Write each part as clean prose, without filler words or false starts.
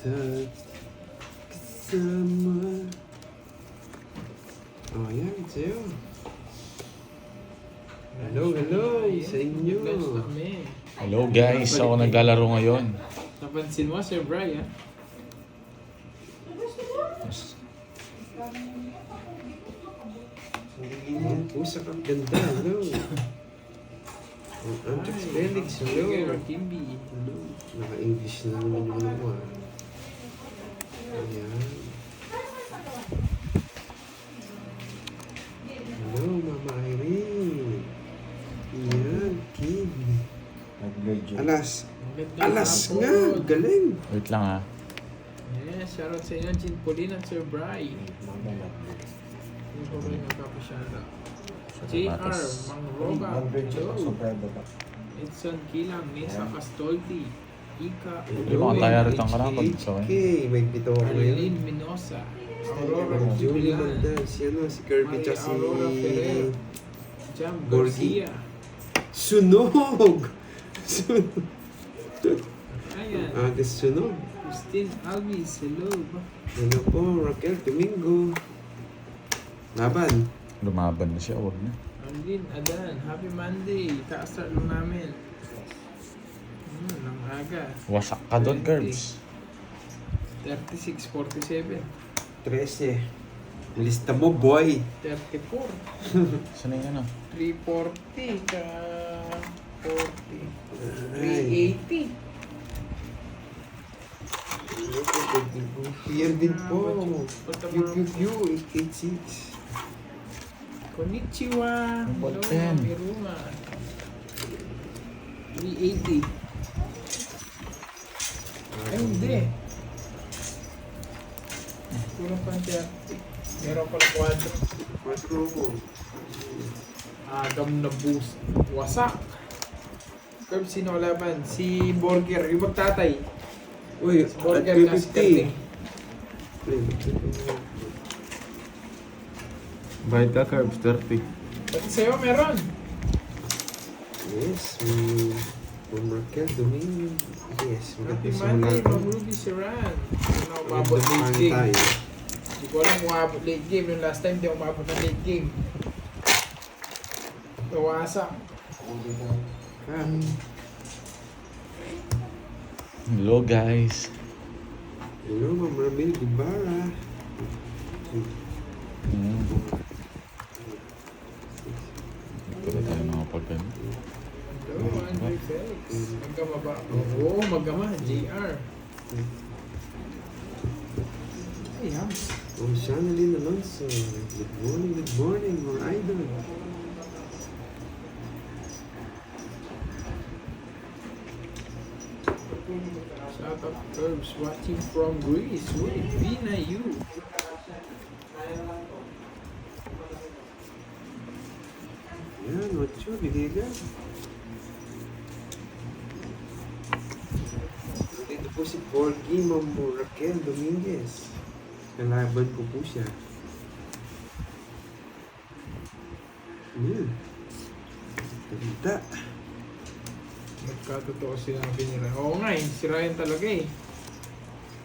kita kasama. Oh, yan, sa'yo. Hello sa inyo. Hello guys, ako naglalaro ngayon. Napansin mo, Sir Brian? Ang pusa kang ganda, hello. Ang Antrix Felix, hello. Hello, Kimby. Hello. Naka-English na naman yung ano ah. Ayan. Hello, Mama Irene. Ayan, Kim. Alas. Alas nga, galing. Wait lang ha. Yes, shoutout sa inyo, Chin Pauline at Sir Brian. Yung po rin nagkapasyada. JR, Mang Roba, hello. Edson Kilang, Nesa Castoldi, Ika, Yung mga tayarit ang karapag. So, Okay, may bito ako ngayon. Arlene Minosa, Aurora Julie Jubilan, Manda, si ano, si Kirby Maria tsaka si Aurora Ferrer, Jam Borgi. Garcia. Sunog! Sunog. Ayan, Agos sunog. Christine Alvis, hello. Ano po, Raquel Domingo. Laban. lumaban na siya, huwag na. Arlene Adan, happy Monday. Ka-start lang namin. Nang aga. Wasak ka doon, Curbs. 36-47. 13. Lista mo, boy. 34. Saan na yun, 340 ka 40. Ay. 380. Pierre din po. QQQ, 886. Konnichiwa. Hello, Important. Miruma. 380. Ay, hindi. Kulang pa ang 30. Meron pala 4. 4 mo. Agam na boost. Wasak. Curb, sino laban? Si Burger, yung magtatay. Uy, Si at Burger na si 250. Curtin. Bayad ka, Curbs, 30. Pati sa'yo meron. Yes, from Raquel Domingo. Yes, Happy maganda Monday, simula. Mang Ruby Siran. Ano, umabot late game. tayo. Hindi ko alam kung umabot late game. Yung last time, di umabot ng late game. Nawasak. Hello guys. Hello, Ma'am Ramil Guevara. Ito na tayo nakapagano. Hello, Andre Felix. Magama ba? Oo, magama. JR. Ayan. Oh, Shanalyn Alonso. Good morning, mga idol. Shout out Curbs watching from Greece. Uy, Vina, you. Yan, Ocho, Biliga. Dito po si Borgi, Ma'am Raquel Dominguez. Kalaban ko po siya. Ganda. Nagkatotoo sinabi ni Ryan. Oo nga eh, si Ryan talaga eh.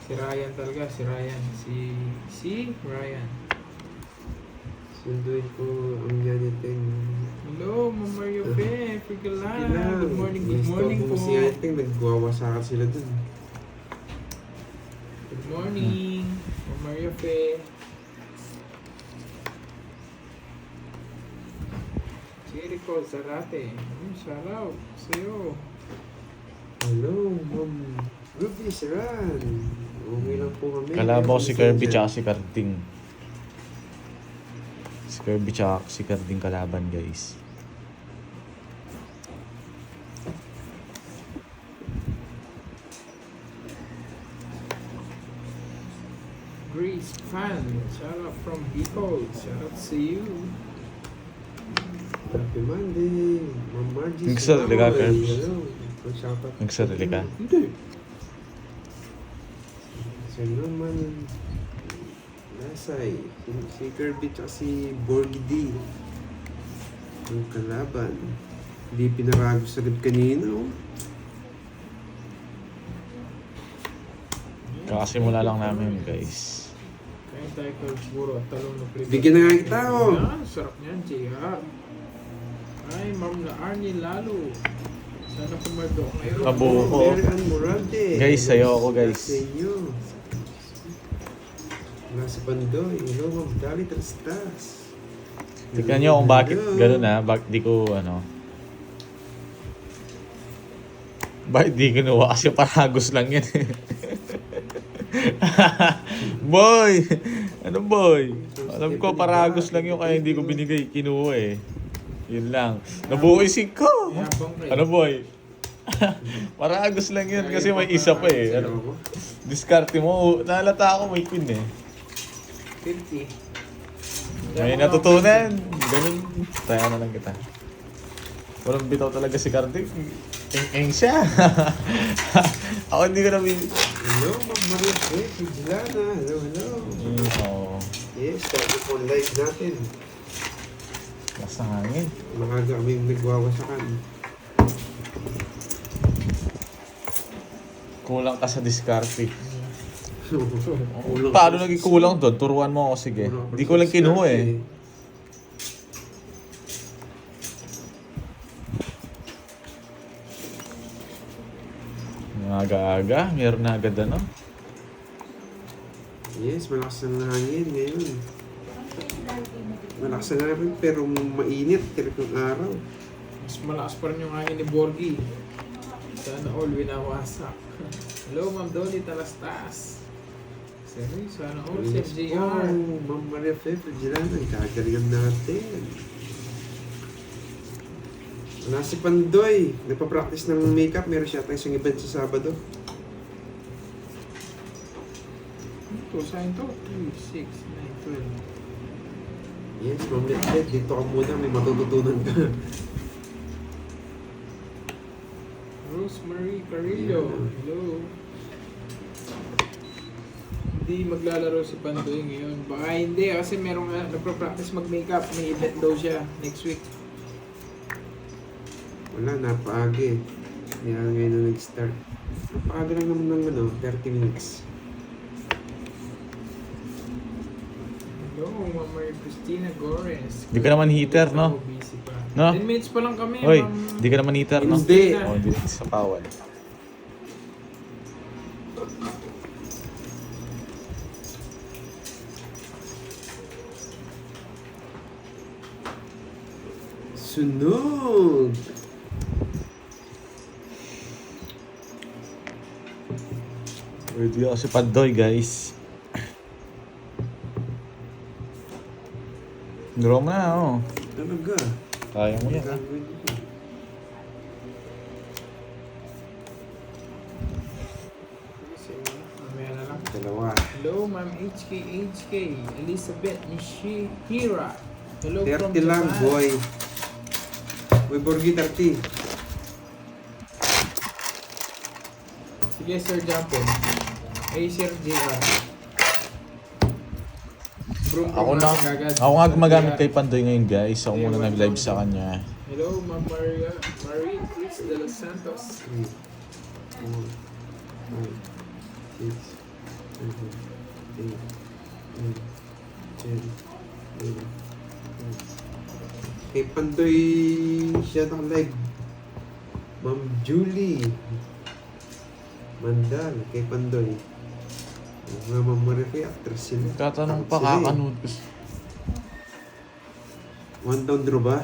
Si Ryan talaga, si Ryan. Si Ryan. Sunduin ko ang yaniting. Hello, Ma'am Mario Fe. Frigala. Ilang. Good morning po. Si yaniting, nagwawasakan sila dun. Good morning, Ma'am Mario Fe. Jericho Zarate. Shout out sa'yo. Hello, Ma'am Ruby Saran. Okay lang po kami. Kalabaw si Kirby tsaka si Carding. Si Kirby tsaka si Carding kalaban guys. Greece fan. Shout out from Bicol. Shout out to you. Happy Monday. Ma'am Margie. Nagsarili ka, Samoy. Curbs? Hello. Shoutout. Nagsarili ka? Hindi. Sir naman. Lasay. Si Kirby tsaka si Borgi D. Ang kalaban. Hindi pinarago sa kanina, oh. Kakasimula lang namin guys. Kain tayo kalburo at talong na prito. Bigyan na nga kita, oh. Yan, sarap niyan, JR. Ay, Ma'am na Arnie Lalo. Sana pumardo ako ngayon. Kabuo. Merian Morante. Guys, sayo ako, guys. Sa inyo. Nasa Pandoy. Hello, Ma'am Dali Trastas. Tignan nyo kung bakit gano'n bakit di ko bakit di kinuha kasi paragos lang yan. Boy! Ano boy? Alam ko paragos lang yun kaya hindi ko binigay, kinuha eh. Yun lang. Nabuisig ko! Yabang kayo. Ano boy? Paragos lang yun kasi may isa pa eh. Ano? Diskarte mo, nalata ako may queen eh. 50. May natutunan. Ganun. Taya na lang kita. Walang bitaw talaga si Kartik. Eng siya. Ako hindi ko namin... Hello, Ma'am Maria Fred. Vigilana. Hello. Oo. Yes, tayo po live natin. Nasa hangin. Makaga kami nagwawasakan. Kulang ka sa diskarte. Kulang. Paano naging kulang doon? Turuan mo ako, sige. Hindi ko lang kinuha eh. Aga-aga, meron na agad ano? Yes, malakas na hangin ngayon. Malakas na hangin pero mainit. Tirip ng araw. Mas malakas pa rin yung hangin ni Borgie. Sana all winawasak. Hello, Ma'am Dolly Talastas. Sana all Yes Sir po, JR. Ma'am Maria Fred. Vigilana. Gagalingan natin. Wala si Pandoy. Nagpa-practice ng makeup. Meron siya tayong isang event sa Sabado. Ito, saan ito? 3, 6, 9, 12. Yes, Ma'am Fred. Dito ka muna. May matututunan ka. Rosemary Carrillo. Hello. Hindi maglalaro si Pandoy ngayon. Baka hindi kasi merong nagpa-practice mag-makeup. May event daw siya next week. Wala, napaaga eh. Kaya ngayon na nag-start. Napaaga lang naman ng 30 minutes. Hello, Ma'am Maria Cristina Gores. Di ka naman heater, no? Busy pa. No? 10 minutes pa lang kami, Hoy, Ma'am. di ka naman heater, no? Hindi. Oh, hindi sa pawal. Sunog! Ready ako si Pandoy, guys. Draw mo na, oh. Talaga. Kaya mo yan. Gagawin ko. Mamaya na lang. Dalawa. Hello, Ma'am HK. Elizabeth Nishihira. Hello from 30 lang, Japan. boy. Boy, Borgie, 30. Sige, Sir Jampon. Hey, Sir JR. Ako na. Ako nga gumagamit kay Pandoy ngayon, guys. Ako muna nag-live sa kanya. Hello, Ma'am Marie Chris de los Santos. 3, 4, 5, 6, 7, 8, 9, 10, 11, 12. Kay Pandoy siya naka-live. Ma'am Julie Mandal, kay Pandoy. Mga Ma'am Maria, actress sila. Tatanong pa, Sila eh. kakanood ko. One down draw ba?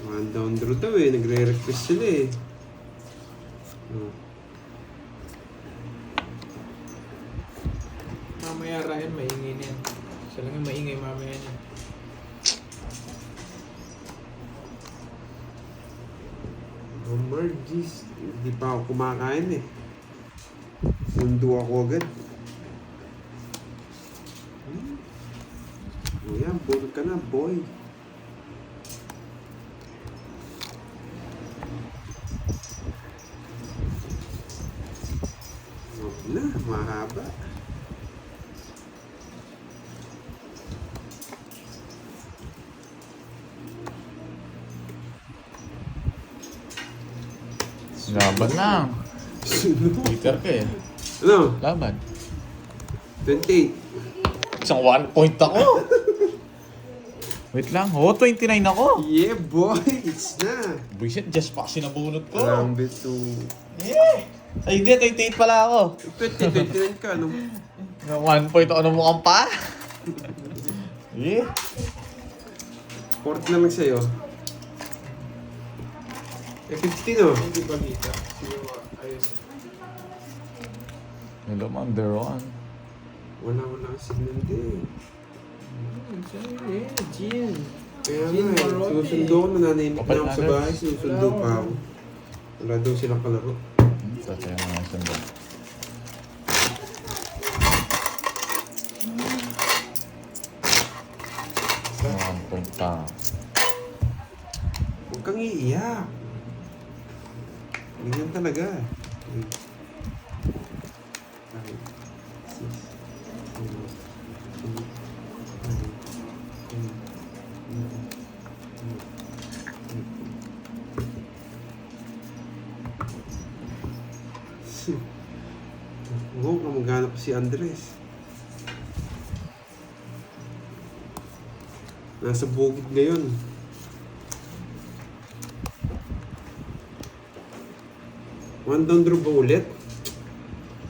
One down draw daw eh. Nagre-request sila eh. Oh. Mamaya Ryan, maingay na yan. Siya lang yung maingay mamaya niya. Oh, Margis. Hindi pa ako kumakain eh. Sundo ako agad. O yan, bulog ka na, boy. Huwag na, mahaba. Laban lang. Peter ka eh. Ano? Laban. 28. Isang 1 point ako. Wait lang. Oh, 29 ako. Yeah, boy! It's na! Buisit, just pa sinabunot ko. Karambit to... Yeah. Ay, hindi. 28 pala ako. 29 ka, no? 1 point ako ng mukhang pa. Yeah. 40 na lang sa'yo. Eh, 50 no? Hindi ba kita? Siguro ayos. Hello, Ma'am Deron. Wala ang signal din. Sorry, Jin. Kaya Gin nga, Marote. sinusundo ko, nananimik na ako sa Kapal bahay, sinusundo pa ako. Wala daw silang kalaro. Tataya na nga siyang ba. Isang 1 point pa. Huwag kang iiyak. Ganyan talaga. 6, 7, 8, 9, 10, 11, 12. Oo, kamagana pa si Andres. Nasa bukid ngayon. One down draw ba ulit?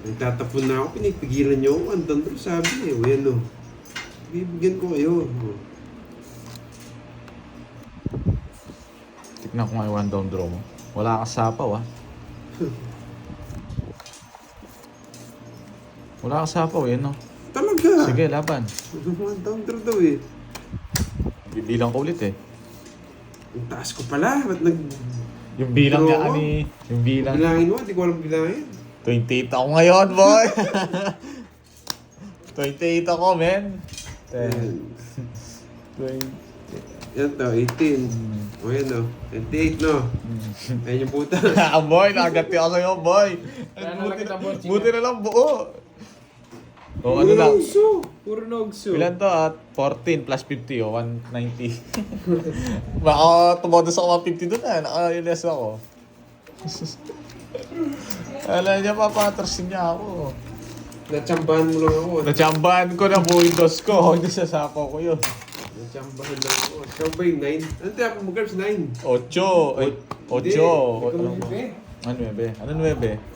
Nagtatapon na ako, pinipigilan niyo ako. One down draw, sabi eh. O yan o. Bibigyan ko kayo. O. Tignan ko nga yung 1 down draw mo. Wala ka sapaw ah. Wala ka sapaw eh, no? Talaga? Sige, laban. One down draw daw eh. Bibilang ko ulit eh. Ang taas ko pala. Ba't nag... Yung bilang Draw niya ko? ani, yung bilang. Bilangin mo? Hindi ko alam bilangin. 28 ako ngayon, boy. 28 ako, men. 10, Ayan. 20. Yan to, 18. O yan o. 28 no. Ayan yung puta. Ah, boy, nakagati ako sa'yo, boy. Kaya na lang kita, boy. Buti na lang buo. O, ano lang. Uso. Puro nogso. Ilan to at 14 plus 50 o 190. Baka tumodo sa 150 doon na. Naka-iles ako. Alam niya, papatrasin niya ako. Natsambahan mo lang ako. Natsambahan ko na Windows ko. Hindi sa sapo ko yun. Natsambahan lang ako. Ikaw ba yung 9? Ano tayo mo, Garbs? 9? 8. Ay, 8. Hindi. Ano 9? Ano 9?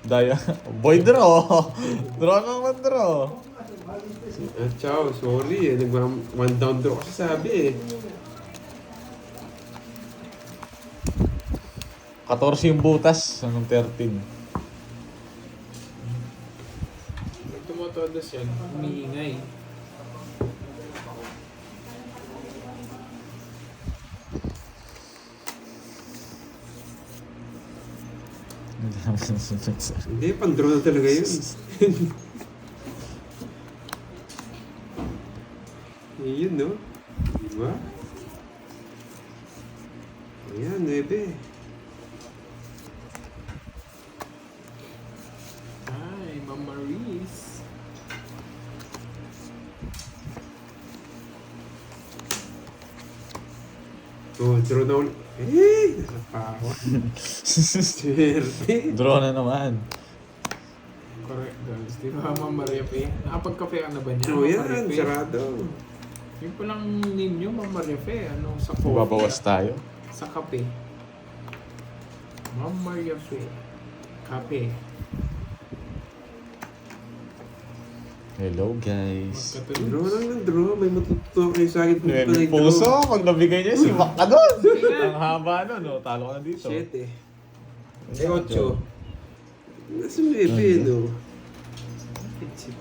Daya. Boy draw. Draw naman draw. Ciao, sorry eh. One down draw kasi sabi eh. 14 yung butas. Anong 13? Pag tumatodos yan, umiingay. Hindi, pan-draw na talaga yun. Yun, no? Diba? Ayan, 9. Ay, Mama Reese. Oh, draw na ulit. Eh! Napawa. Swerte. Draw na naman. Correct, girls. Di ba, Mama Refe? Nakapagkape ka na ba niya? Oh, Mama yan. Refe? Sarado. Yung palang name nyo, Mama Refe. Ano, sa coffee? Babawas tayo. Sa kape. Mama Refe. Kape. Hello guys. Draw lang ng draw. May matutuwa kayo sa akin kung May panay puso, draw. pag nabigay niya, simak ka doon. Ang haba nun, no? Talo ka na dito. 7. Eh, 8. Nasa 9, no?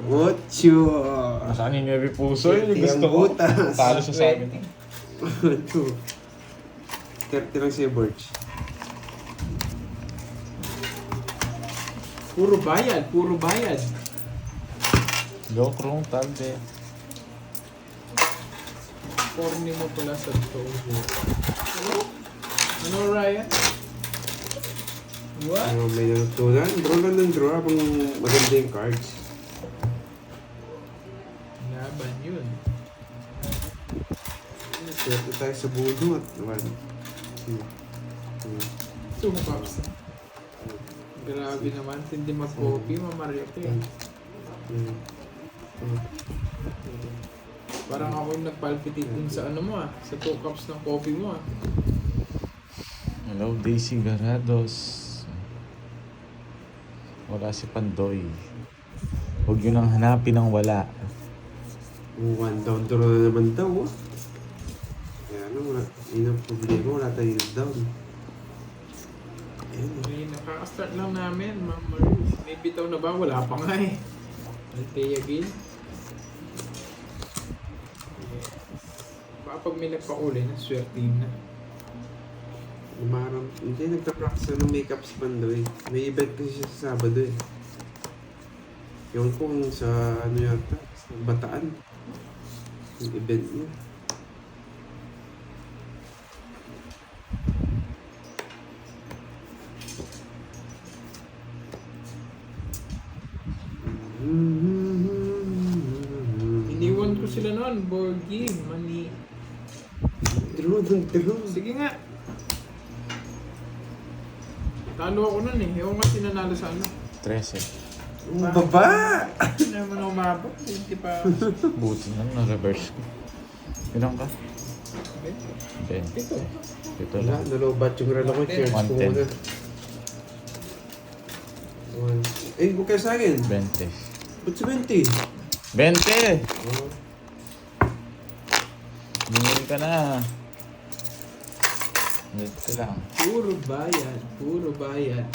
8. Nasaan yung may puso? Yun yung Yung gusto ko. butas. Talo siya sa akin. 30 lang siya, Birch. Puro bayad, puro bayad. Go, Krong, talde. Corny mo pala sa Togo. Ano, Ryan? What? May natutunan. Draw lang ng draw habang maganda yung cards. Laban yun. Swerte tayo sa budo at 1, 2, 3. Two cups. Grabe naman, hindi mag-copy, Mario ko eh. Parang ako yung nagpalpitate dun sa ano mo sa 2 cups ng coffee mo Hello, Daisy Garados. Wala si Pandoy. Huwag yun ang hanapin ng wala. One down draw na naman daw. Kaya ano, yun ang problema. Wala tayo down. Ayan. May nakaka-start lang namin, Ma'am Marie. May bitaw na ba? Wala pa nga eh. Altea again. Baka pag may nagpakulay na, swerte na. Umarang, hindi, nagka-practice ng makeup si Pandoy. May event kasi siya sa Sabado eh. Yung kung sa ano yata, sa Bataan. Yung event niya. Iniwan ko sila noon, Borgie, Mani. Draw. Sige nga. Talo ako nun eh. Ewan kasi nanalo sa ano. 13. Ang baba! Hindi naman ako mabot. Hindi pa. Buti na, na-reverse ko. Ilan ka? 10. Ito. Ito Wala, lang. nalobat yung relo ko. Cheers ko 110. muna. Eh, huwag kayo sa akin. 20. Ba't si 20? 20! Oh. Bumili ka na. Ito lang. Puro bayad. Puro bayad.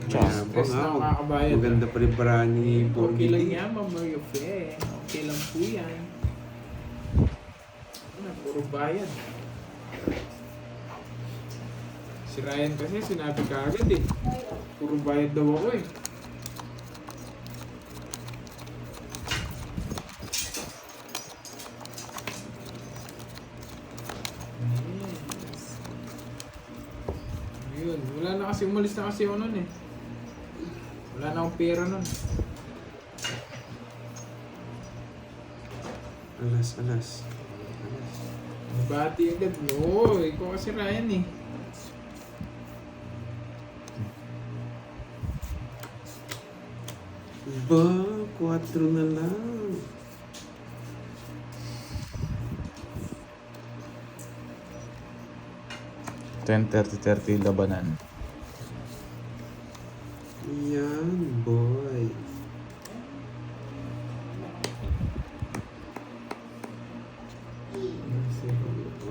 Kaya Stress na ako, makakabayad. maganda pa rin para ni Okay lang Borgie. yan, Ma'am Mario Fe. Okay lang po yan. Ano, puro bayad. Si Ryan kasi sinabi ka agad eh. Puro bayad daw ako eh. Yes. Yun, wala na kasi, umalis na kasi ako nun eh. Wala na akong pera nun. Alas. Bati agad. No, ikaw kasi Ryan eh. Ba, 4 na lang. $10, 30 labanan. Yan, boy.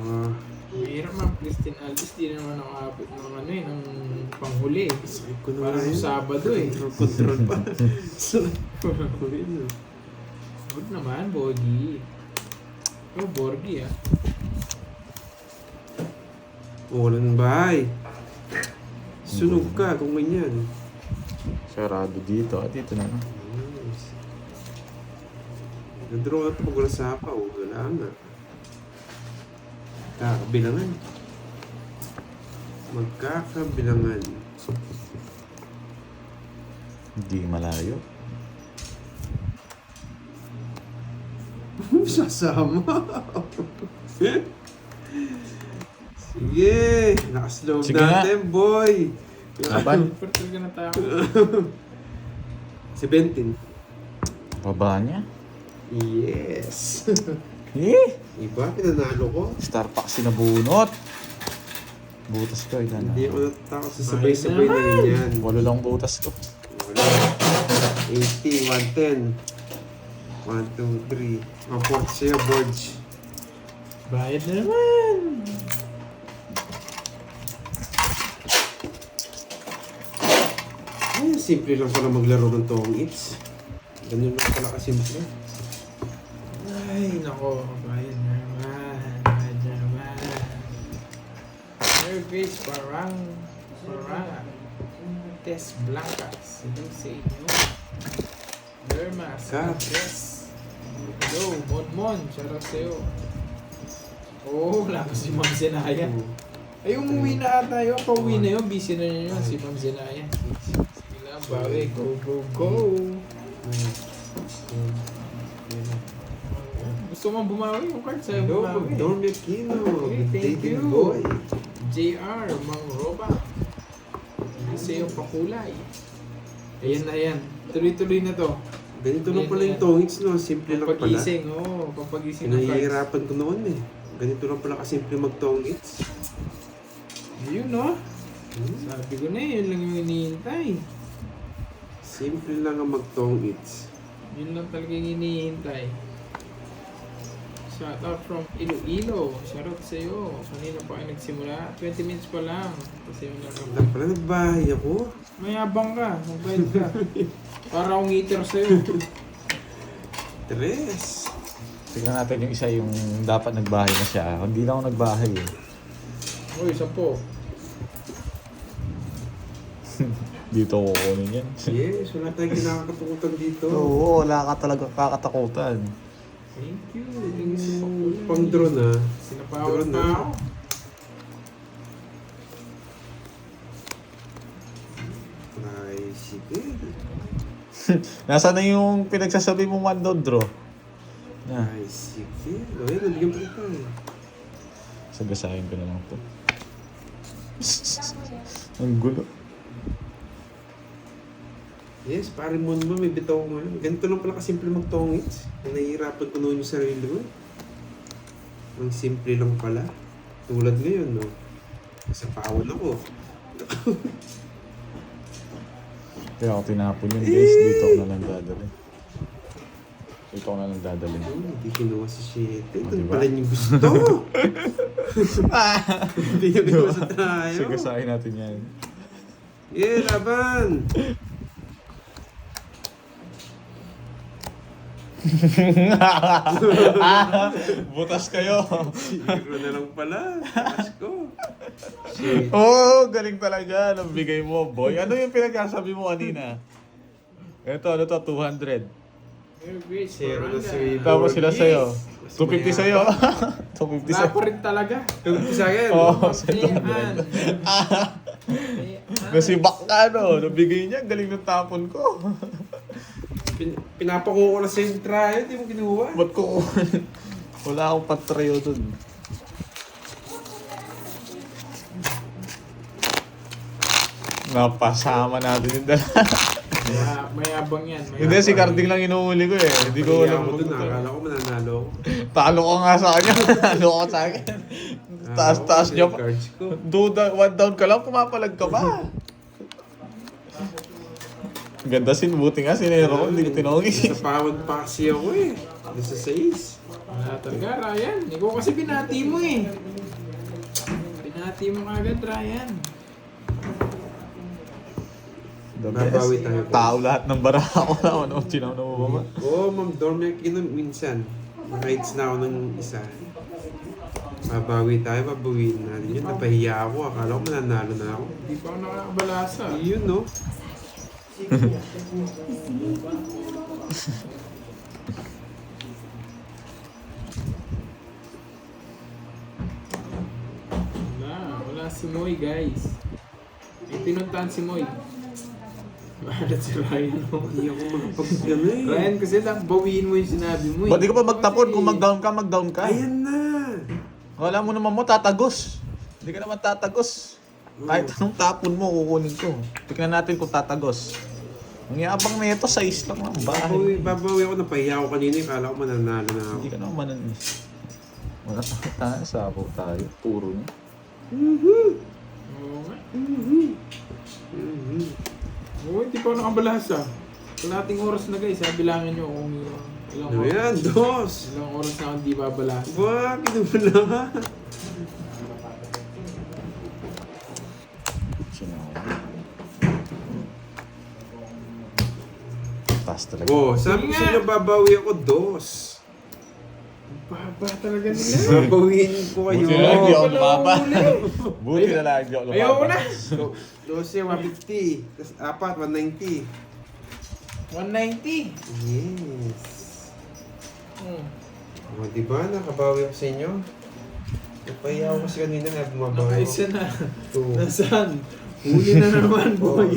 Ah, Mahirap ma'am, Christine Aldis, di naman ako abot ng ano eh, ng panghuli eh. sakit ko na Parang nga yun. Sabado eh. Control pa. Yun, Good naman, Bogi. Oh, Borgi ah. Walang bahay. Sunog ka kung ganyan. Sarado dito. At dito na. Nice. Nadraw na ito pag wala sapa. Wala nga. Magkakabilangan. Magkakabilangan. Hindi malayo. Sasama. Sige. Nakaslog Sige nga. natin, boy. Laban. Super talaga natakot. 17. Baba niya. Yes. Eh! Iba, pinanalo ko. Star pack sinabunot. Butas ko. Ilan Hindi ako na? natatakot sa sabay-sabay na ganyan. 8 lang butas ko. Wala. 80, 110. 1, 2, 3. Ang fourth sa'yo, Borge. Bayad na naman. Ay, simple lang pala maglaro ng tong eats. Ganun lang pala kasimple. Ay, nako. Bayad na naman. Bayad na naman. Nervous parang Tess Blancas. Hello sa inyo. Dermas. Kat. Tess. Hello, Monmon. Shoutout sa'yo. Oh, wala pa si Ma'am Zenaya. Ay, umuwi na ata yun. Pauwi na yun. Busy na yun si Ma'am Zenaya. Sige lang, bawi. Go, go, go. Gusto mong bumawi yung card sa'yo Hello, bumawi. Dorme Aquino. Okay, Good day thank din, you. boy. JR, Mang Roba. Sa'yo pakulay. Ayan na yan. Tuloy-tuloy na to. Ganito lang Yan, pala yung yan. tongits, no? Simple lang pala. Papagising, oo. Papagising ng cards. Pinahihirapan ko noon eh. Ganito lang pala kasimple mag-tongits. Yun, no? Sabi ko na yun lang yung hinihintay. Simple lang ang mag-tongits. Yun lang talaga yung hinihintay. Shout out from Iloilo. Shout out sa'yo. Kanina pa kayo nagsimula. 20 minutes pa lang. Kasi yun lang Wala pala, nagbahay ako. mayabang ka. Magbayad ka. Para akong eater sa'yo. Tres. Tignan natin yung isa yung dapat nagbahay na siya. Hindi na ako nagbahay eh. Uy, 10. Dito ko kukunin yan. Yes, wala tayong kinakatakutan dito. Oo, wala ka talaga kakatakutan. Thank you. Pang drone ah. Sinapawan Drone pa na. ako. Tricycle. Nasaan na yung pinagsasabi mo man doon, Dro? Na, Tricycle. O yan, nabigyan pa ito eh. sagasahin ko na lang to. Ang gulo. Yes, pare mo naman, may bitaw ko ngayon. Ganito lang pala kasimple mag-tongits. Nahihirapan ko noon yung sarili ko. Ang simple lang pala. Tulad ngayon, no? Nasapawan ako. Kaya ako tinapon yun, guys. Dito ako na lang dadalhin. Dito ako na lang dadalhin. Hindi kinuha si Shete. Ito diba? pala yung gusto. Hindi yung kinuha sa tayo. Sagasahin natin yan. Yeah, laban! Butas kayo. Siguro na lang pala. Takas ko. Shit. Oo, galing talaga. Ang bigay mo, boy. Ano yung pinagkasabi mo kanina? Ito, ano to? 200. Great. Zero na si Rico. Tapos sila sa'yo. Mas 250 sa'yo. 250 Wala sa'yo. pa rin talaga. Tugti sa akin. Oo, Ayan. nasibak ka, no? Nabigay niya. Galing ng tapon ko. Pinapakuha ko na sa yung trial. Hindi mo kinuha. Ba't ko wala akong patrayo dun. Napasama natin yung dala. Mayabang yan. Hindi, si Carding lang inuuli ko eh. Hindi ko Kaya alam mo dun. Akala ko mananalo ako. Talo ko nga sa kanya. Talo ko sa akin. Taas-taas Akala niya ko pa. cards ko. One down ka lang, pumapalag ka ba? Ganda buti nga sinero ko, hindi ko tinongi. Nasapawan pa kasi ako eh. Doon sa 6. Wala talaga, Ryan. Ikaw kasi binati mo eh. Binati mo kagad, Ryan. The Babawi best. tayo. Tao lahat ng baraha ko na. Ano, sinaw na mo ba? Oo, Ma'am Dormer Kino, minsan. Rides na ako ng isa. Babawi tayo, babawiin natin yun. Napahiya ako. Akala ko mananalo na ako. Hindi pa ako nakakabalasa. Yun, no? Wala si Moy, guys. May pinuntahan si Moy. Bahala si Ryan. Hindi ako makapag-gano eh. Ryan, kasi bawiin mo yung sinabi mo eh. Ba't di ka pa magtapon? Kung mag-down ka. Ayan na! Wala mo naman mo, tatagos. Hindi ka naman tatagos. Kahit anong tapon mo, kukunin ko. Tignan natin kung tatagos. Ang yabang na ito, size lang ng bahay. Babawi ako, napahiya ako kanina. Akala ko mananalo na ako. Hindi ka naman mananis. Wala tayo, sabaw tayo. Puro niya. Oo nga. Oo, hindi pa ako nakabalasa. Kalating oras na guys, bilangin nyo kung ilang Ano oras. yan? Dos! Ilang oras na ako hindi babalasa. Ba, kinubala. Taas talaga. Oh, sabi ko sa inyo, babawi ako, dos. Baba talaga nila. Babawiin ko kayo. Buti na lang, di ako Wala lumaba. huli. Buti na lang, di ako lumaba. Ayoko na. 12, 150. Tapos 4, 190. 190. Yes. Hmm. O, diba? Nakabawi ako sa inyo. Napahiya ako kasi kanina na bumabawi Nakaisa ako. na. Two. Nasaan? Huli na naman, boy.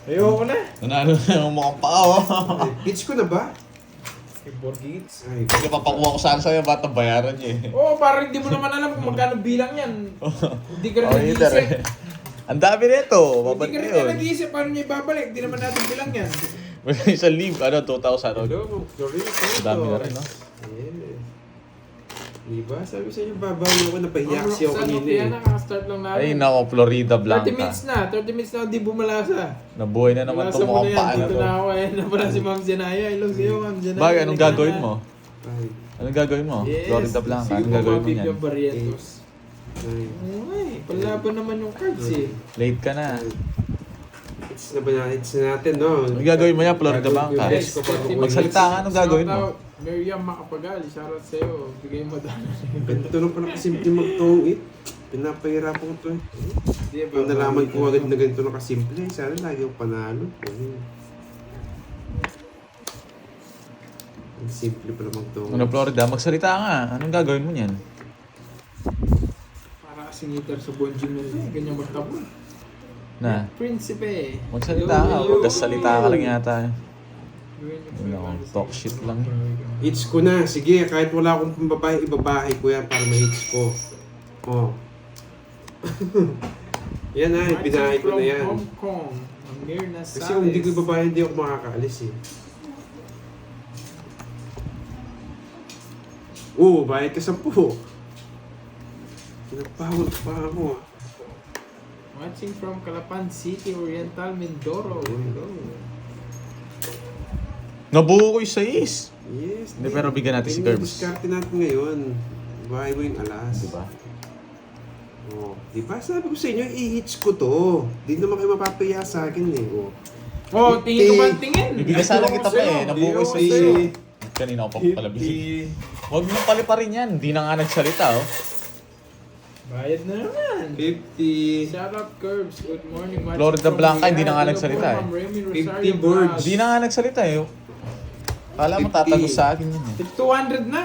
Ayoko na. Nanalo na yung mukhang pao. Pitch ko na ba? Kay Borgits. Ay, Hindi papakuha ko sana sa'yo, ba't ang bayaran niya eh. Oo, parang hindi mo naman alam kung magkano bilang yan. Hindi ka rin Oh, either nag-iisip. eh. Ang dami nito. Hindi Babalik ka na rin yun. na nag-iisip paano niya ibabalik. Hindi naman natin bilang yan. Isang leave, 2,000. Hello, Florida Santos. Ang dami na rin, no? Yes. Diba? Sabi sa inyo, babawi ako, napahiya kasi ako Sa kanina Nokia eh. nakaka-start lang namin. Ay, nako, Florida 30 Blanca. minutes na. 30 minutes na di bumalasa. Nabuhay na naman Malasa itong mo na mga yan. paa na Dito to. na ako eh. Napala si Ma'am Zenaya. Hello sa'yo, Ma'am Zenaya. Bagay, anong gagawin mo? Ay, Anong gagawin mo? Yes. Florida Blanca, Sige, anong gagawin mo bumabig niyan? yung Barrientos. ay, Ay, palaban naman yung cards eh. Late ka na. ay. It's na ba na, it's na natin, no? Anong gagawin mo yan, Florida Gagawin Blanca? ko yung best ko para 30 makuha. Magsalita ka, anong gagawin mo? Shoutout, Miriam Makapagal. Shoutout sa'yo. Bigay mo doon. Ganito lang pala kasimple magtungit. Pinapahirapan ko to eh. Kung nalaman ko agad na ganito na kasimple, sana lagi ako panalo. Ang simple pala magtungit. Ano, Florida? Magsalita ka. Anong gagawin mo niyan? Para kasing hitter sa Bonjing na eh. Ganyan magtabon. Na? Prinsipe. Magsalita ka. Hello. Magkasalita ka lang yata. Gawin niyo po Wala yung akong talk shit lang. Hits ko na. Sige, kahit wala akong pambabae, ibabahay ko yan para ma-hits ko. Oh. Yan na, binahay ko na yan. Hong Kong. Amir Nasales. Kasi kung hindi ko ibabahay, hindi ako makakaalis eh. Oo, bayad ka 10. Pinapawal pa ako. Watching from Calapan City, Oriental, Mindoro. Hello. Nabuo ko yung 6. Yes. Hindi, pero bigyan natin si Ganyan Curbs. diskarte natin ngayon. Bahay mo yung alas. Diba? Oh, diba? Sabi ko sa inyo, i-hits ko to. Di naman kayo mapapahiya sa akin eh. Oh. Oh, tingin ko ba ang tingin? Bibigyan sana kita pa eh. Nabuo ko yung Hindi ako 6. Kanina ako pa pala busy. Huwag mo pali pa rin yan. Hindi na nga nagsalita oh. Bayad na naman. 50. Shoutout Curbs. Good morning. Watching Florida from Blanca, hindi na nga Hello nagsalita po, eh. Ma'am Remy 50 Rosario boards. Vlogs. Hindi na nga nagsalita eh. Kala mo 50. tatagos sa akin yun eh. Tip 200 na.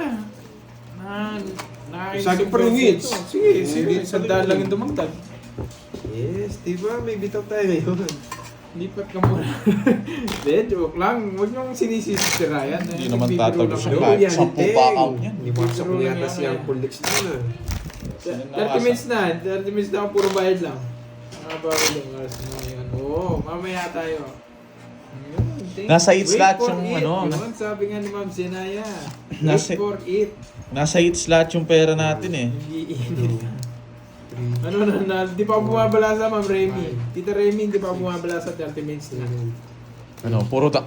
Sa akin pa rin hits. Sige, sige. Hits. Sandaan lang yung dumagdag. Yes, diba? May bitaw tayo ngayon. Lipat ka muna. Hindi, joke lang. Huwag niyong sinisisi si Ryan. Hindi naman Nagbibiro tatagos lang yung ako. kahit yan, 10 Teng. pa account niyan. Di pasok na yata si Uncle Lex na na. 30 minutes na. 30 minutes na ako puro bayad lang. Nakabawal lang oras na ngayon. Oo, mamaya tayo. Ayun, thank- Nasa hits wait lahat for yung it. ano, Yun, sabi nga ni Ma'am Zenaya. Nasa- Wait for it. Nasa hits lahat yung pera natin eh. Hindi init. Ano na, di pa ako bumabala sa Ma'am Remy. Tita Remy, hindi pa ako bumabala sa 30 minutes na. Ano, puro ata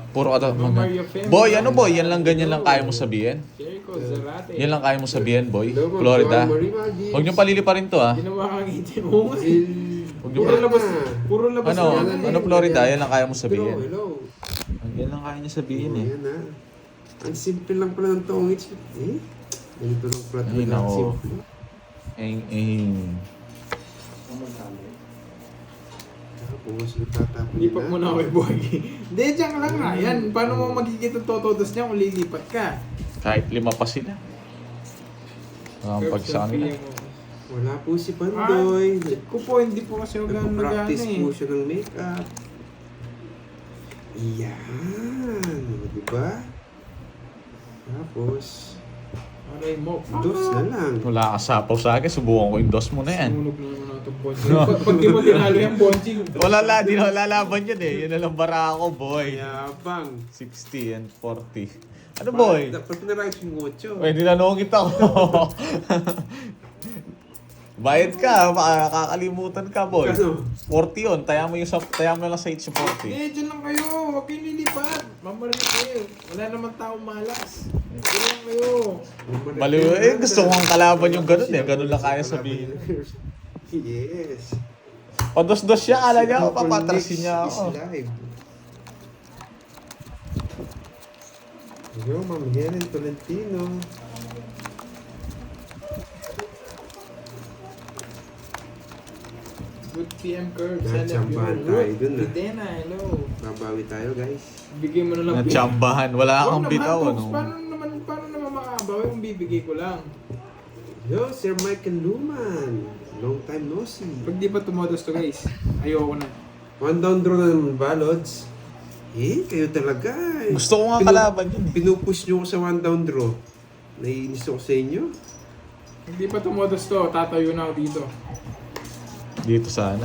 Ma'am Mario Fem. Boy, ano boy? Yan lang ganyan lang kaya mo sabihin? Jericho Zarate. Yan lang kaya mo sabihin, boy? Hello, Ma'am Florida. Joy Marie Magis. Huwag niyo paliliparin to ah. Ginawa kang itim. Oo nga. Huwag niyo Puro pa- labas. Puro labas Ano, na yan. ano Florida? Yan lang kaya mo Hello, sabihin. hello. Yan lang kaya niya sabihin eh. Ayan na. Ang simple lang pala ng tongits. Eh? Ganito lang pala Ay, talaga ang nako. simple. Tapos, nagtatapon Lipat mo na ako, boy. Hindi, dyan ka lang nga. Yan, paano mo magkikita totodos niya kung lilipat ka? Kahit 5 pa sila. Ang pag sa kanila. Wala po si Pandoy. Check ko po, hindi po kasi ako gano'n nag-ano Nagpa-practice po eh. siya ng makeup. Iyan. Diba? Tapos, Aray mo. dos na lang. Wala ka sapaw sa akin, subukan ko yung dos mo na yan. Sunog na naman ako itong bonjing. Pag di mo tinalo yung bonjing. Di na lalaban yun eh. Yun na lang bara ako, boy. Yabang. 60 and 40. Ano, boy? Dapat pinarayos yung 8. Pwede na nungit ako. Bayad ka, kakalimutan ka, boy. Ano? 40 yun, taya mo na lang sa H yung 40. Dyan lang kayo. Huwag kayo lilipat. Mamarinig kayo. Wala naman taong malas. Dyan lang kayo. Baliw, gusto ko ang kalaban yung ganun eh. Ganun lang kaya sabihin. Yes. Pados-dos siya, kala niya ako, Uncle papatrasin Lex niya is ako. live. Yo, Ma'am Helen Tolentino. Good PM Curve. Natsambahan tayo dun, ah. Videna, hello. Babawi tayo, guys. Bigay mo na lang. Natsambahan, wala Huwag kang naman, bitaw, Togs. ano? Paano naman makabawi kung bibigay ko lang? Yo, Sir Michael Luman. Long time no see. Pag di pa tumodos to guys, ayoko na. One down draw na naman ba, Lods? Eh, kayo talaga eh. Gusto ko nga kalaban yun eh. Pinupush nyo ko sa one down draw. Naiinis ako sa inyo. Hindi pa tumodos to, tatayo na ako dito. Dito sana.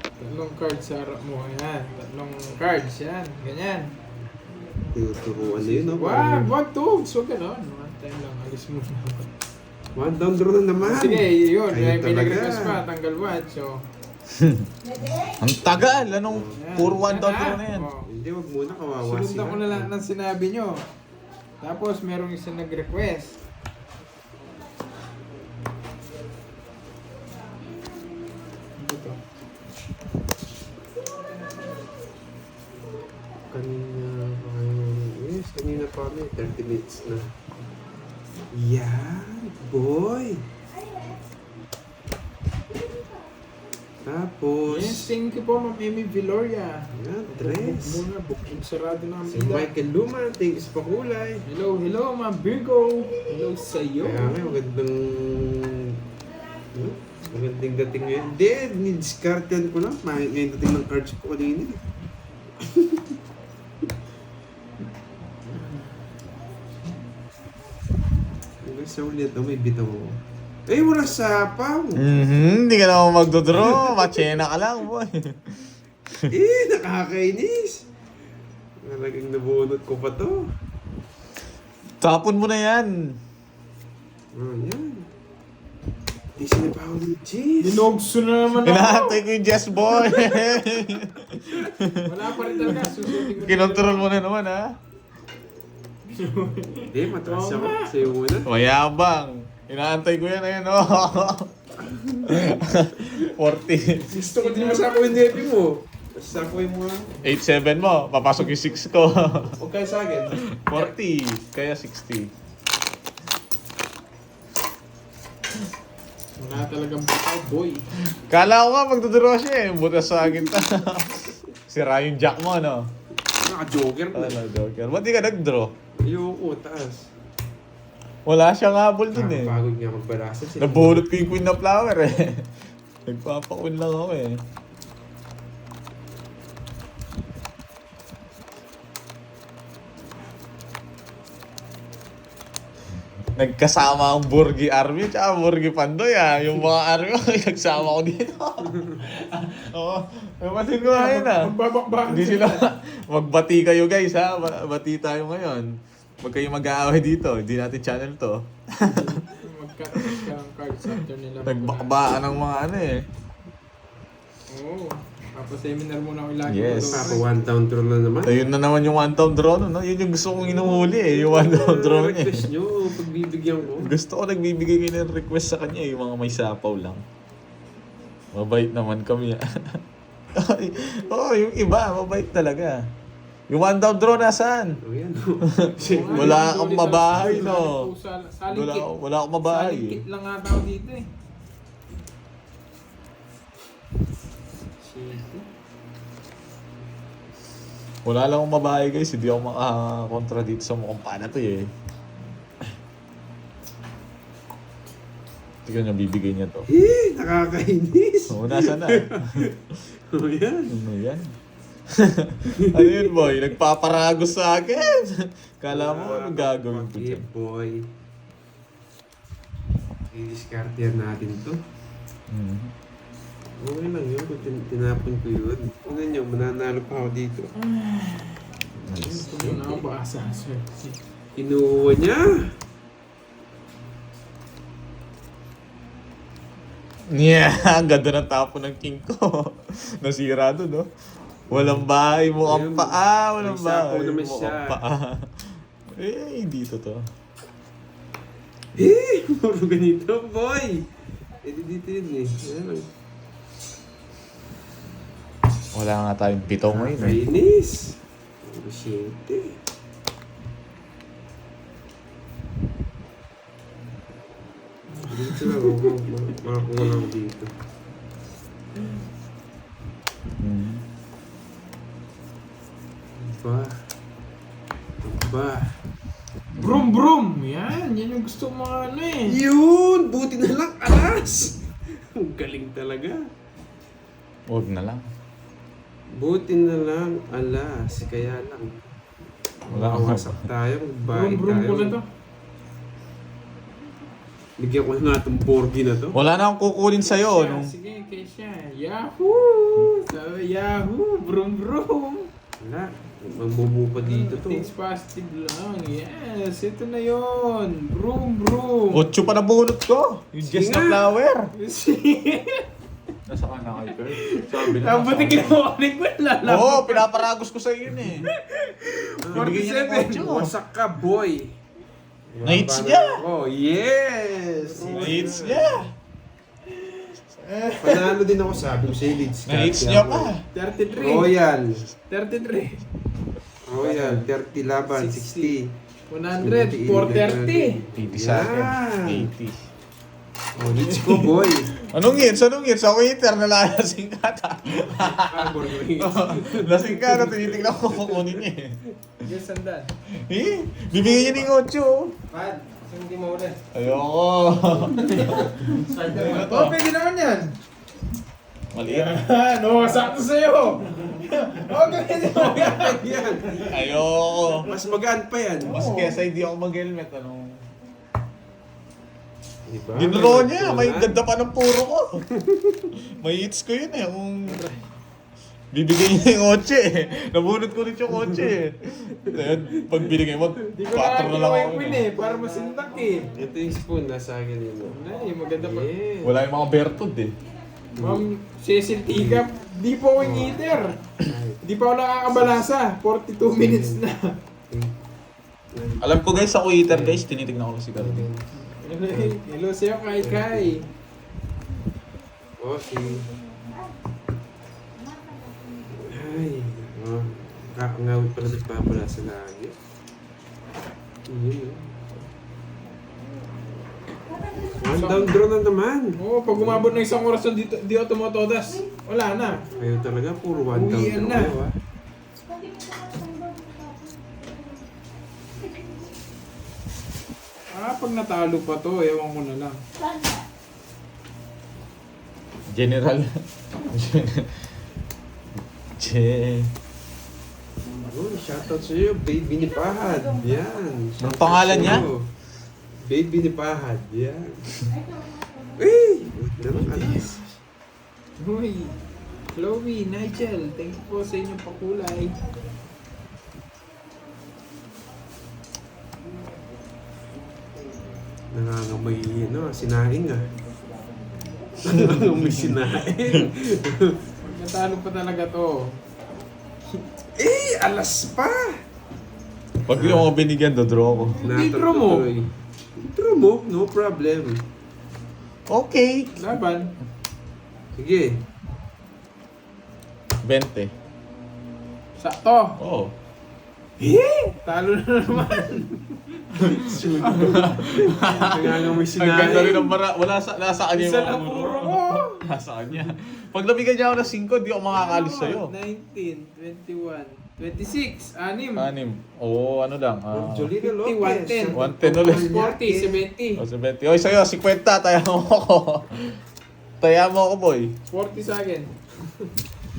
Tatlong cards sa harap mo. Yan. Tatlong cards. Yan. Ganyan. Tinuturuan na yun, no? Wag to. So, gano'n. One time lang. Alis mo na. One down draw na naman. Sige, yun. Ayun May talaga. nag-request pa. Tanggal watch. So, Ang tagal! Anong yan. puro one down Yan, draw na yan? oh. Hindi, wag muna, kawawa Sunod sila. ko na lang ng sinabi nyo. Tapos, merong isang nag-request. Ano to? Kanina pa kami, 30 minutes na. Yan, boy! Tapos, Yes, thank you po, Ma'am Amy Viloria. yan, dress. Muna, bukong sarado na ang Si ida. Michael Luman, thank you sa pakulay. Hello, hello, Ma'am Virgo. Hello sa'yo. Kaya nga, magandang... Magandang dating ngayon. Hindi, ni-discartan ko lang. Ngayon dating ng cards ko kanina. Sa ulit, may bitaw ko. Eh, wala sapaw. Hindi ka naman magdodraw. Machena ka lang, boy. Eh, nakakainis. Talagang nabunot ko pa to. Tapon mo na yan. Oh, yan. Di sinabaw ni Jess. Dinogso na naman ako. Inaantay ko yung Jess boy. Wala pa rin talaga. Susutin ko. Kinontrol mo na naman, ha? Hindi, mataas ako. Sa'yo muna. Mayabang. Inaantay ko yan, ayan, oh. 40. Gusto ko din masako yung DP mo. Masako mo nga. 8-7 mo. Papasok yung 6 ko. Huwag kayo sa akin. 40. Kaya 60. Wala talagang bitaw, boy. Kala ko nga magdodraw siya eh. Butas sa akin ta. Sira yung jack mo, no? Naka-joker na. Ano, joker. Ba't di ka nag-draw? Ayoko, taas. Wala siyang habol dun eh. Nakapagod nga magbalasa. Nabulot ko yung queen na flower eh. Nagpapakuin lang ako eh. Nagkasama ang Burgi Army at Burgi Pandoy ah. Yung mga army ko, nagsama ko dito. Oo. Napasin ko ngayon ah. Magbabakbakan Hindi sila. Magbati kayo guys ha. Bati tayo ngayon. Huwag kayong mag-aaway dito. Hindi natin channel to. Magkatakas ka ng cards after nila. Nagbakbaan ng mga ano eh. Oo. Papaseminar muna ako lagi. Yes. Papa, one down throw na naman. Ayun na naman yung one down draw no? Yun yung gusto kong inuhuli eh. Yung one down draw niya eh. Request nyo, pagbibigyan ko. Gusto ko nagbibigay kayo ng request sa kanya eh. Yung mga may sapaw lang. Mabait naman kami ah. Oo, yung iba, mabait talaga. Yung one down draw nasaan? O yan. Wala akong mabahay, no? Salingkit. Wala akong mabahay eh. Salingkit lang nga tao dito eh. Shit. Wala lang akong mabahay guys. Hindi ako makakontra dito sa mukhang pana to eh. Tignan niya, bibigay niya to. Eh, nakakainis. Oo, nasa na. O yan. Ano yan? Ano yun boy? Nagpaparagos sa akin. Kala mo ano gagawin ko Okay, dyan? boy. I-discard yan natin to. Okay lang yun. Kung tinapon ko yun. Tingnan nyo, mananalo pa ako dito. Nice. Ito na ako baka sa Kinuha niya. Yeah, ang ganda ng tapo ng king ko. Nasira doon, no? Walang bahay mo ang Ayun, paa, walang may sapaw bahay naman mo siya. ang paa. Eh, dito to. Eh, puro ganito, boy. Eh, dito yun eh. Ayan lang. Wala nga tayong pitaw ngayon eh. Kainis. Puro siyente. Dito lang ako. Makakuha lang dito. Hmm. Ba? Ba? Brum brum! Yan! Yan yung gusto mo mga ano eh. Yun! Buti na lang, alas! Ang galing talaga. Huwag na lang. Buti na lang, alas. Kaya lang. Wala akong Mawasak tayo, Brum magbayad brum tayo. ko na to. Bigyan ko na nga itong Borgi na to. Wala na akong kukunin sa'yo. Kesha, Nung... sige, Kesha. Yahoo! Sabi, Yahoo! Brum brum! Wala. Mambubu pa dito to. Things positive lang. Yes! Ito na yon. Brum brum! 8 pa na bunot ko. Yung Sige just na nga. flower. Sige! Nasa ka na kay Kurt? Sabi na. Ang buti ginawa ni Gwen, lala. Oo, pinaparagos ko sa iyo eh. Bigyan niya ng 8. Wasak ka, boy. Na-hits niya. Oh, yes! Na-hits niya. Panalo din ako, sabi ko sa'yo, leads ka. Na-hits niya pa. 33. Royal. 33. Royal, 30 laban, 60. 100. 430. 80 sa akin. Yan. 80. Oh, leads ko, boy. Anong hits? Anong hits? Ako hitter na lasing ka ta. Ah, Borgi. Lasing ka na, tinitignan ko kukunin niya eh. Yes, sandan. Eh, bibigyan niya ng 8. Pad, hindi mo ulit. Ayoko. Oh, pwede naman yan. Maliit. No, sakto sa'yo. Okay, pwede mo yan. Yan. Ayoko. Mas magaan pa yan. Mas kesa hindi ako mag-helmet, ano? Diba? Ginulo niya, may natutunan. ganda pa ng puro ko. May hits ko yun eh. Kung bibigay niya yung 8 eh. Nabunot ko rin yung 8 eh. Ayun, pag binigay mo, 4 Di ko na lang ako. win eh, para masindak eh. Ito yung spoon, nasa akin yun. Wala eh, maganda pa. Yeah. Wala yung mga Bertod eh. Ma'am Cecil Tigap, di po wing eater. Di pa ako nakakabalasa. 42 minutes na. Alam ko guys, ako eater guys, tinitignan ko lang si Carmen. Hello sa'yo, Kai Kai. Oh, si... Ay, oh. Kakangawit pala nagpapala sa lagi. Yun. One down draw na naman. Oo, pag umabot ng isang oras dito, di ako tumotodas. Wala na. Kayo talaga, puro one down Uwian draw na. kayo, ah. Pag natalo pa to, ewan ko na lang. General. Che. Oh, shoutout sa iyo, Baby ni Pahad. Yan. Anong pangalan niya? Baby ni Pahad. Yan. Uy! Wait na lang, alas. Uy, Chloe, Nigel, thank you po sa inyong pakulay. Nangangamay, sinaing ah. Nangangamay sinaing. Pag natalo pa talaga to. Alas pa! Pag yung mga binigyan, dodraw ko. Draw mo. Draw mo, no problem. Okay. Laban. Sige. 20. Sakto. Oo. Talo na naman. Nangangamay Ang ganda sinaing. rin ng bara. Wala sa, nasa kanya Isa yung lang mga puro ko. Nasa kanya. Pag nabigyan niya ako ng 5, di ako makakalis sa'yo. 19, 21, 26, 6. 6. Oo, ano lang. Jolina Lopez. 110. 110 ulit. 40, 70. O, 70. Oy, sa'yo, 50. Taya mo ako. Taya mo ako, boy. 40 sa akin.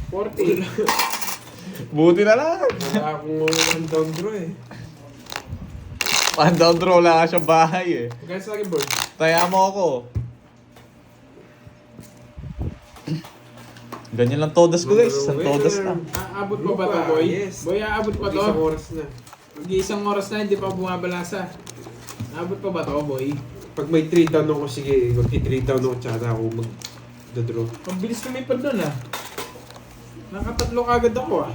40. Buti na lang. Wala akong one down draw eh. One down draw lang siya bahay eh. Guys, sa akin, board. Taya mo ako. Ganyan lang todas ko guys. Isang todas lang. Aabot pa ba to, boy? Yes. Boy, aabot pa to? Isang oras na. Mag-iisang oras na, hindi pa bumabalasa. Aabot pa ba to, boy? Pag may 3 down ako, sige, mag-3 down ako, tsaka ako mag-draw. Ang bilis lumipad doon ah. Nakatatlo kagad ako ah.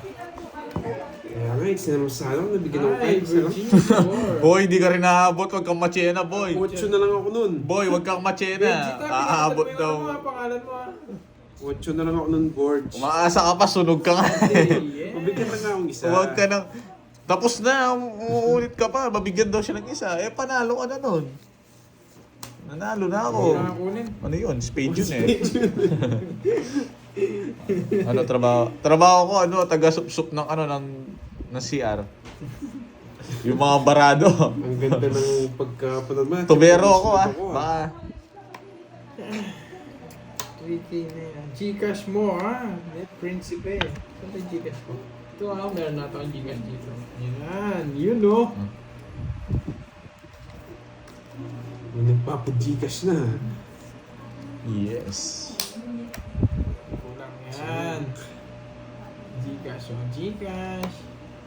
Kaya nga, sinama sa alam, nabigyan ako Ay, kayo. Virginia Moore. Boy, di ka rin naabot. Huwag kang machena, boy. 8 na lang ako nun. Boy, huwag kang machena. Aabot Ano daw. nga pangalan mo ah? 8 na lang ako nun, Gorge. Umaasa ka pa, sunog ka nga. Yeah. Mabigyan na nga akong isa. Huwag ka nang... Tapos na, uulit ka pa. Mabigyan daw siya ng isa. Eh, panalo ka na nun. Nanalo na ako. Wala kang kunin. Ano yun? Spade yun eh. Ano trabaho? Trabaho ko, ano, taga-sup-sup ng, ano, ng CR. Yung mga barado. Ang ganda ng pagkapunod mo. Tubero ako ah. Ako, Baka. 3K na yan. Gcash mo ah. Net Principe. Saan tayo Gcash mo? Ito ah, meron na ito ang Gcash dito. Yan, yun oh. May nagpapagikas na. Yes. Kulang yan. Gcash oh, Gcash.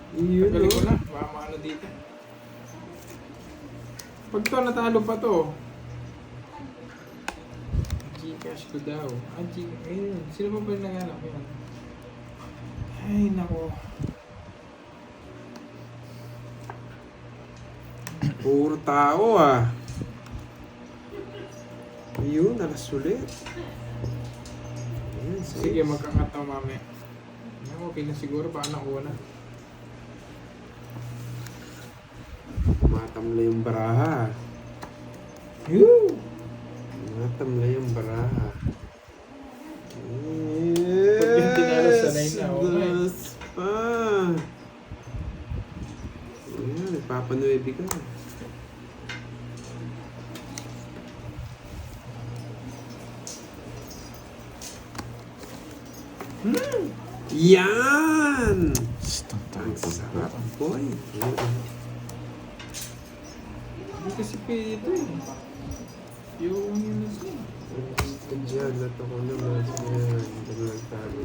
Yun, Galing ko no? na, baka maano dito. Pag to, natalo pa to. Gcash ko daw. Ayun, sino pa ba yung nangalak yan? Ay, nako. Puro tao ah. Yun, alas ulit. Ayan, Sige, magkakataw mamaya. Okay na siguro, baka nakuha na. Matamlay yung baraha. Yoo! Matamlay yung baraha. Pag yung tinalo, sanay na ako, eh. Dos pa. Ayan, nagpapanuebi ka. Yan! Ang sarap, boy. Hindi kasi pwede ito eh. Yung yun na. Diyan, nato ko naman. Yan, dyan lang tayo.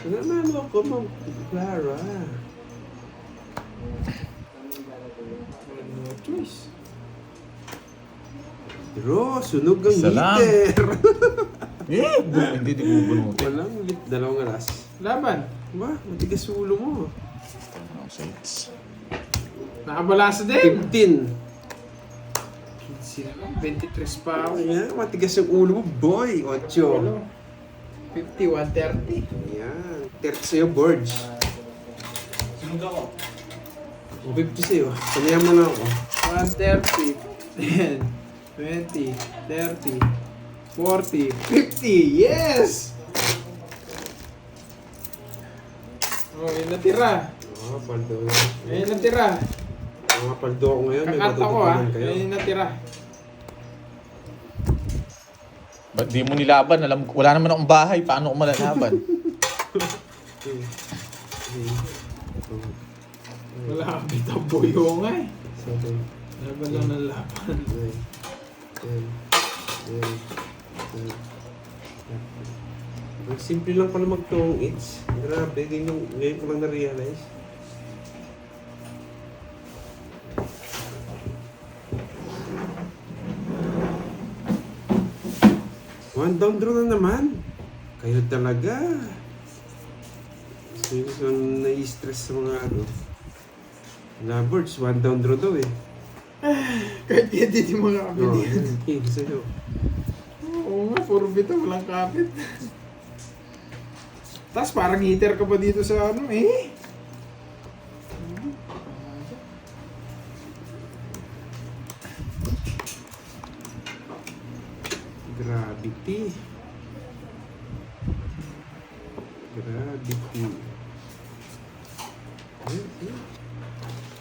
Nanalo ako, Ma'am Clara. No choice. Draw, sunog ang Isa lang. liter. Hindi, di ko bunutin. Walang lit, dalawang alas. Laban. Ba, matigas ulo mo. Nakabalasa din. 15. 23 pa ako. Ayan, matigas yung ulo mo, boy. 8. 50, 130. Ayan, 30 sa'yo, Borge. Sunog ako. O 50 sa'yo. Sanayan mo na ako. 130, 10, 20, 30, 40, 50. Yes! Oh, yun natira. Paldo. Yun natira. Mga paldo ko ngayon, may Kakat ako ah. matututunan kayo. Yun natira. Ba't di mo nilaban? Alam ko, wala naman akong bahay. Paano ko malalaban? Wala kang bitang buyo nga eh. 7, Laban lang ng laban. 9, 10, 11, 12. Ang simple lang pala mag-tong eats. Grabe, ngayon ko lang na-realize. One down draw na naman. Kayo talaga. So yung nai-stress sa mga lovers, one down draw daw eh. Kahit hindi di mga kapit No, yan. king sa'yo. Oo nga, puro bita, walang kapit. Tapos parang heater ka pa dito sa ano eh. Gravity. Gravity.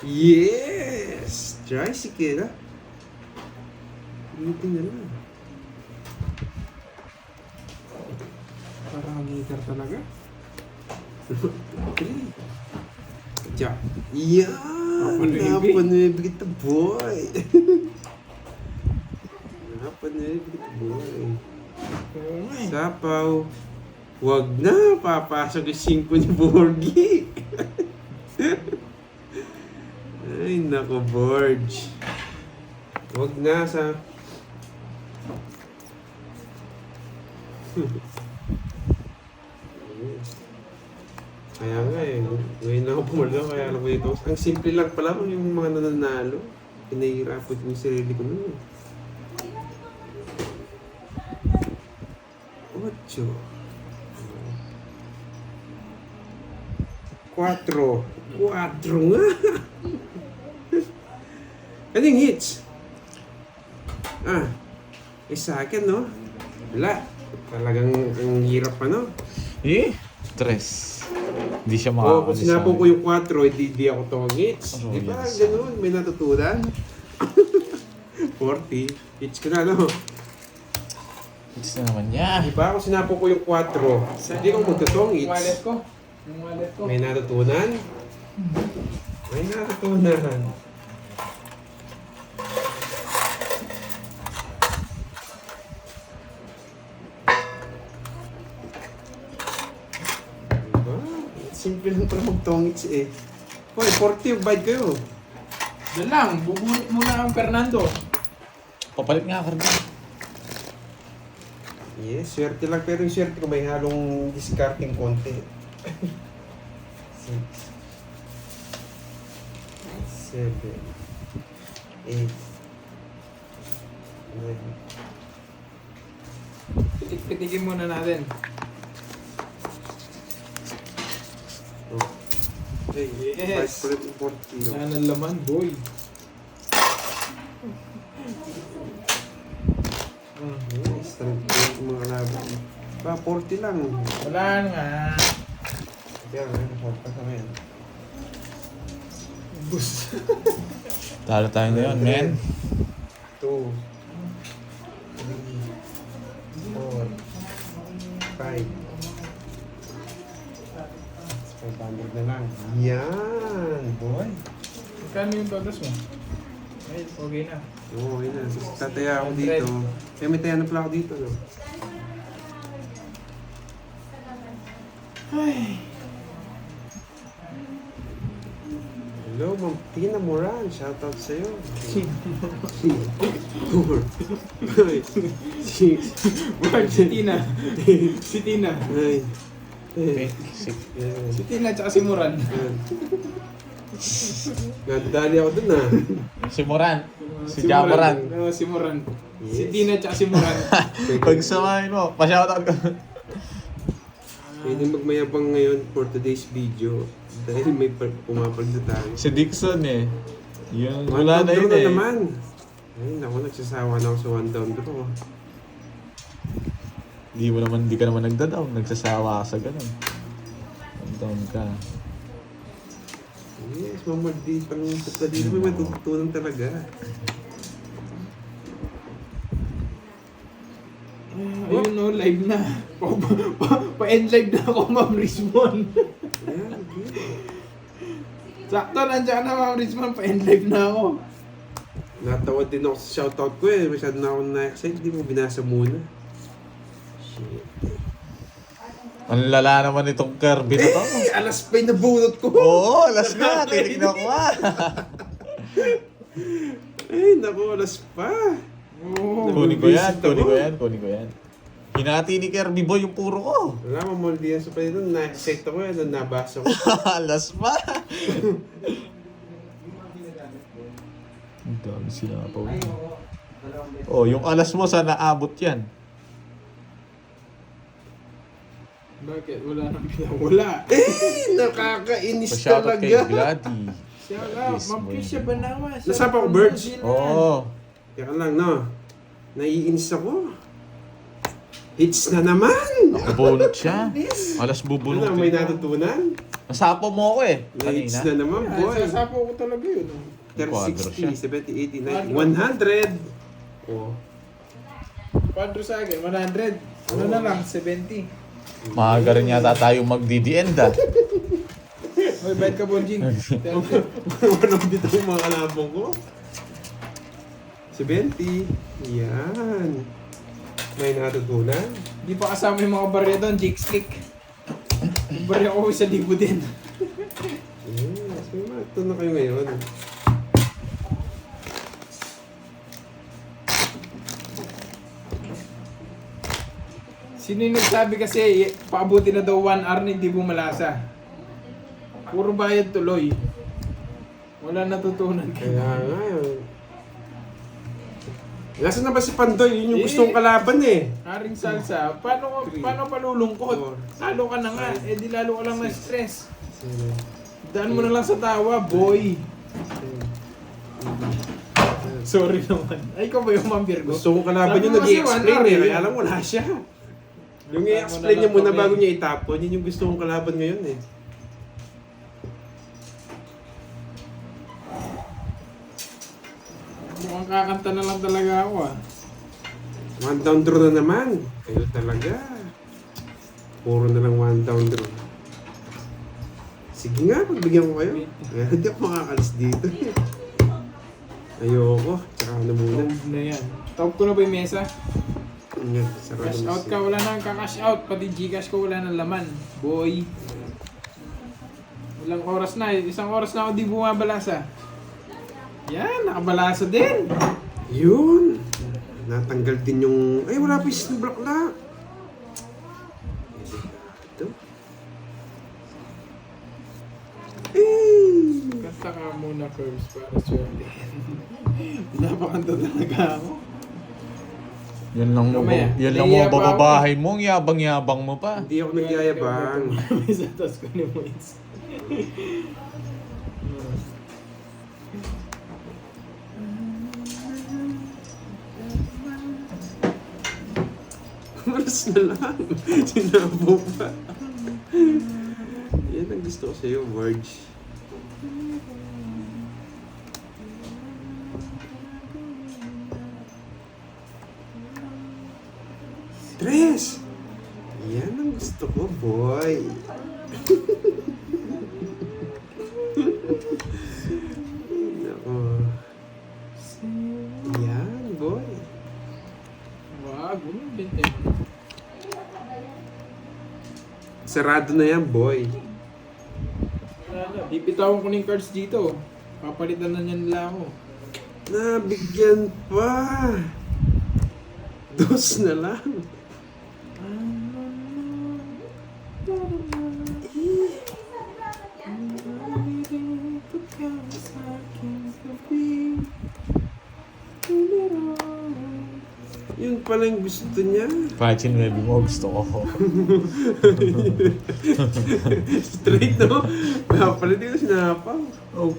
Yes! Tricycle ah. Ulitin na lang. Parang heater talaga. Okay. Diyan. Yan! Napanuibig. Napanuibig kita, boy! Napanuibig kita, boy. Oo nga eh. Sapaw. Wag na, papasok yung 5 ni Borgie. Ay, nako, Borge. Wag na sa... Kaya nga eh, ngayon na ako pumalo, kaya alam ko dito. Ang simple lang pala yung mga nananalo. Pinahirapan ko yung sarili ko nun. 8. 4. 4 nga. Anong hits? Sa akin, no? Wala. Talagang ang hirap pa, no? Stress. Hindi siya Kung makakalis. sinapo ko yung 4, di ako tong hits. Oh, Di ba yes. ganun? May natutunan. 40. Hits ko na, no? Hits na naman niya. Di ba? Kung sinapo ko yung 4, hindi ko magtutong Yung wallet hits. ko. Yung wallet ko. May natutunan? May natutunan. Diba? Simple lang pala mag-tongits eh. Hoy, 40 yung bite kayo. Diyan lang, bubunot muna ang Fernando. Papalit nga ka rin. Yes, swerte lang. Pero yung swerte ko may halong discarding konti. 6 7 8 9 Pitik-pitikin muna natin. Oh. Hey, Yes. 5 40. Wala ng laman, boy. Yes, yung mga laban. Ba, 40 lang. Wala nga. Kaya nga, naporta ka ngayon. Bus. Talo tayo na yun, men. 2 3 4 5 500 na lang. Yan, boy. Magkano yung todos mo? Ay, okay na. Oo, okay na. So, tataya ako dito. Kaya may taya na pala ako dito, no? Ay. Hello, Ma'am Tina Moran. Shoutout sa'yo. Word, si Tina. Si Tina. Ay. Si Tina tsaka si Moran. Nadali ako dun, ah. Si Moran. Si Jamoran. Oo, si Moran. Si Yes. Tina tsaka si Moran. Pagsamahin mo, pa-shoutout ka. Pwede magmayabang ngayon for today's video. Dahil may pumapalda tayo. Si Dixon eh. Yung wala One na down yun draw eh. naman. Ay, naku, nagsasawa na ako sa one down draw. Di ka naman nagda-down. Nagsasawa ka sa ganun. Down ka. Yes, mamaldi pang sa dito may matutunan talaga. Ayun no, live na. Pa-end live na ako, Ma'am Rizmon. Ayan, okay. Sakto, nandiyan na, Ma'am Rizmon. Pa-end live na ako. Natawa din ako sa shoutout ko eh. Masyado na ako na-excite. Di mo binasa muna. Shit. Ang lala naman itong Kirby na to. Eh, alas pa yung nabunot ko. Oo, alas na. Tinignan ko ah. Ay, naku, alas pa. Oo. Kunin ko yan, Nabibisit ako. kunin ko yan. Hinati ni Kirby Boy yung puro ko. Wala, mamaldi yan sa pa dito. Na-excite ako eh. Nung nabasa ko. Alas pa. Ang dami sila pa. Oh, yung alas mo sana abot yan. Bakit? Wala nang pinawala. Eh, nakakainis Pa-shoutout kay talaga. Gladdy. Siya lang, Yes, Ma'am boy. Krisha Banawa. siya Nasapa ko, from Birds? New Zealand. Oo. Teka lang, no? Naiinis ako. Hits na naman! Nakabunot siya. Yes. Alas Ano, bubunot. may natutunan? Nasapo mo ako eh. Hits Kanina. na naman, Ay, boy. sasapo ko talaga yun. oh. quadro siya. 30, 60, 70, 80, 90, 100. Oh. Quadro sa akin, 100. Ano na lang, 70. Maaga rin yata tayo magdi-end ah. May bad ka, Bonjing. Walang dito yung mga kalabong ko. 70. Yan. May natutunan. Di pa kasama yung mga barya doon, jig stick. Yung barya ko sa libo din. Yes, may matutunan kayo ngayon. Sino yung nagsabi kasi, paabuti na daw 1 hour na hindi bumalasa. Puro bayad tuloy. Wala natutunan ka. Kaya nga yun. Nasaan na ba si Pandoy? Yun yung gusto kong kalaban eh. Haring salsa, paano palulungkot? Lalo ka na nga, eh di lalo ka lang na-stress. Daan mo na lang sa tawa, boy. Sorry naman. Ay, ikaw ba yung Ma'am Virgo? Gusto kong kalaban Sabi yung mo kasi nag-i-explain 1 hour eh. eh. Kaya lang wala siya. Yung Wala i-explain mo niya na muna lang bago kami. niya itapon, yun yung gusto kong kalaban ngayon eh. Mukhang kakanta na lang talaga ako ah. One down draw na naman. Kayo talaga. Puro na lang one down draw. Sige nga, pagbigyan ko kayo. Hindi ako makakalis dito. Ayoko. Tsaka ano muna. Top na yan. Top ko na ba yung mesa? Yan, sarado Cash mo out siya. ka, wala nang kakash out. Pati Gcash ko wala nang laman. Boy. Ilang oras na, isang oras na ako di bumabalasa. Yan, nakabalasa din. Yun. Natanggal din yung... Ay, wala pa yung block na. Ito. Kanta ka muna, Curbs, para swerte. Pinapakanta talaga ako. Yan lang mo, Mamaya, yan lang mo naiya pa ako. bababahay mo. Ang yabang-yabang mo pa. Hindi ako nagyayabang. Sa taas ko ni Moins. Malas na lang. Sinabo pa. Yan ang gusto ko sa'yo, Verge. Tres! Yan ang gusto ko, boy. Nako. Sarado na yan, boy. Bibitawan ko na yung cards dito. Papalitan na niya nila ako. Nabigyan pa. Dos na lang. Yun pala yung gusto niya. Imagine maybe mo gusto ko. Straight, no? Palitin ko sinapaw. Oh.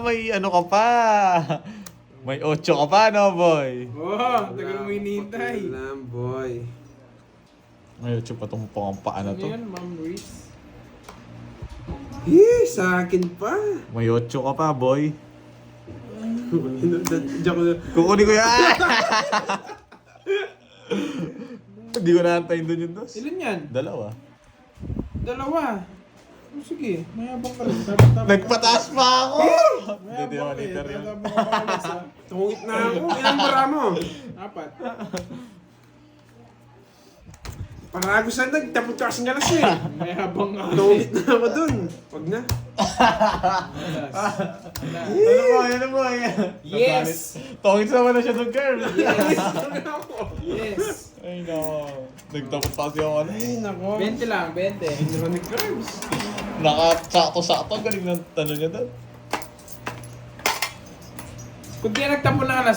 May ano ka pa. May 8 ka pa, no, boy? Oh, tagal mo hinihintay. Okay lang, boy. May 8 pa itong pang paa na Ano to. yan, Ma'am Reese? Sa akin pa. May 8 ka pa, boy. Diyan ko na. Kukunin ko yan! Hindi ko naantayin doon yung dos. Ilan yan? 2. Dalawa. Oh, sige, mayabang ka lang. Dapat Nagpataas pa ako! Hindi naman liter yun. Tungit na ako. Ilang bara mo? 4. Parago saan nagtapot ka kasing galas eh. Mayabang ka. Tungit na ako dun. Wag na. Ano mo? Yes! Tongit naman na siya doon, Kerm. Yes! Ay, no. Nagtapot pa kasi ako. Ay, nako. 20 lang, 20. Ironic crimes. Nakasakto-sakto. Galing ng tanong niya doon. Kung di nagtapon ng alas